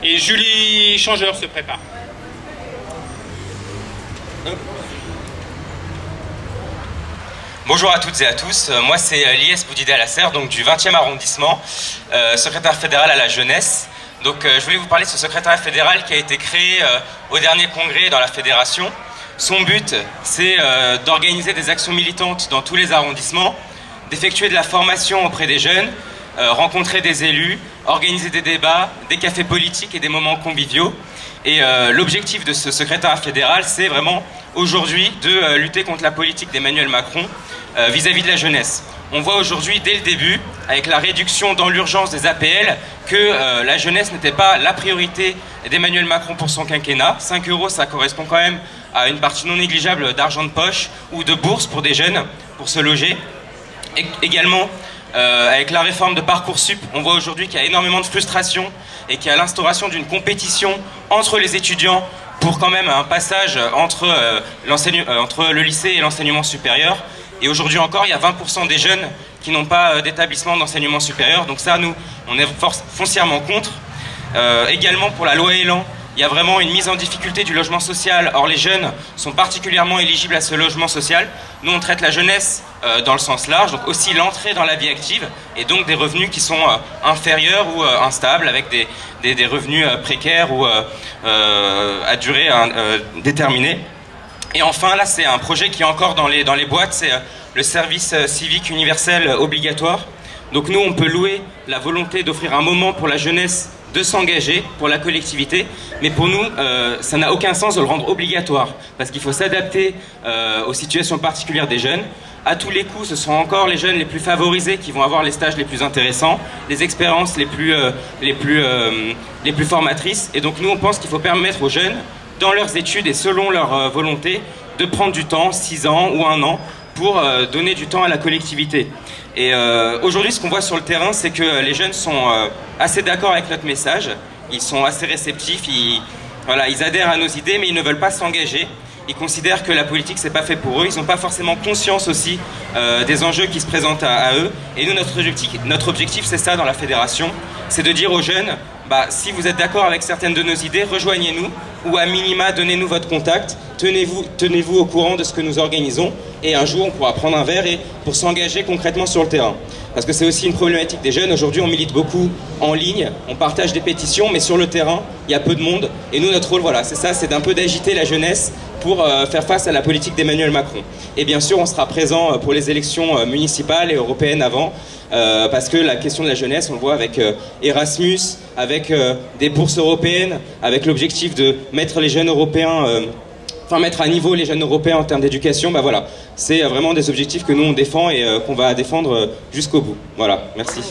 Et Julie Changeur se prépare. Bonjour à toutes et à tous, moi c'est Lies Boudidé-Alasser, donc du 20e arrondissement, secrétaire fédéral à la jeunesse. Donc je voulais vous parler de ce secrétariat fédéral qui a été créé au dernier congrès dans la fédération. Son but, c'est d'organiser des actions militantes dans tous les arrondissements, d'effectuer de la formation auprès des jeunes, rencontrer des élus, organiser des débats, des cafés politiques et des moments conviviaux. Et l'objectif de ce secrétariat fédéral, c'est vraiment aujourd'hui de lutter contre la politique d'Emmanuel Macron vis-à-vis de la jeunesse. On voit aujourd'hui, dès le début, avec la réduction dans l'urgence des APL, que la jeunesse n'était pas la priorité d'Emmanuel Macron pour son quinquennat. 5 €, ça correspond quand même à une partie non négligeable d'argent de poche ou de bourse pour des jeunes, pour se loger. Et également, avec la réforme de Parcoursup, on voit aujourd'hui qu'il y a énormément de frustration et qu'il y a l'instauration d'une compétition entre les étudiants pour quand même un passage entre le lycée et l'enseignement supérieur. Et aujourd'hui encore, il y a 20% des jeunes qui n'ont pas d'établissement d'enseignement supérieur. Donc ça, nous, on est foncièrement contre. Également pour la loi Elan, il y a vraiment une mise en difficulté du logement social. Or, les jeunes sont particulièrement éligibles à ce logement social. Nous, on traite la jeunesse dans le sens large, donc aussi l'entrée dans la vie active, et donc des revenus qui sont inférieurs ou instables, avec des revenus précaires ou à durée déterminée. Et enfin, là, c'est un projet qui est encore dans les boîtes, c'est le service civique universel obligatoire. Donc nous, on peut louer la volonté d'offrir un moment pour la jeunesse de s'engager pour la collectivité, mais pour nous, ça n'a aucun sens de le rendre obligatoire, parce qu'il faut s'adapter aux situations particulières des jeunes. À tous les coups, ce sont encore les jeunes les plus favorisés qui vont avoir les stages les plus intéressants, les expériences les plus formatrices. Et donc nous, on pense qu'il faut permettre aux jeunes, dans leurs études et selon leur volonté, de prendre du temps, 6 ans ou 1 an, pour donner du temps à la collectivité. Et aujourd'hui, ce qu'on voit sur le terrain, c'est que les jeunes sont assez d'accord avec notre message, ils sont assez réceptifs, ils adhèrent à nos idées, mais ils ne veulent pas s'engager. Ils considèrent que la politique, c'est pas fait pour eux, ils n'ont pas forcément conscience aussi des enjeux qui se présentent à eux. Et nous, notre objectif, c'est ça dans la fédération, c'est de dire aux jeunes, si vous êtes d'accord avec certaines de nos idées, rejoignez-nous, ou à minima, donnez-nous votre contact, tenez-vous au courant de ce que nous organisons, et un jour, on pourra prendre un verre pour s'engager concrètement sur le terrain. Parce que c'est aussi une problématique des jeunes. Aujourd'hui, on milite beaucoup en ligne, on partage des pétitions, mais sur le terrain, il y a peu de monde. Et nous, notre rôle, voilà, c'est ça, c'est d'un peu d'agiter la jeunesse pour faire face à la politique d'Emmanuel Macron. Et bien sûr, on sera présent pour les élections municipales et européennes avant, parce que la question de la jeunesse, on le voit avec Erasmus, avec des bourses européennes, avec l'objectif de mettre les jeunes européens, mettre à niveau les jeunes européens en termes d'éducation. Voilà, c'est vraiment des objectifs que nous on défend et qu'on va défendre jusqu'au bout. Voilà, merci.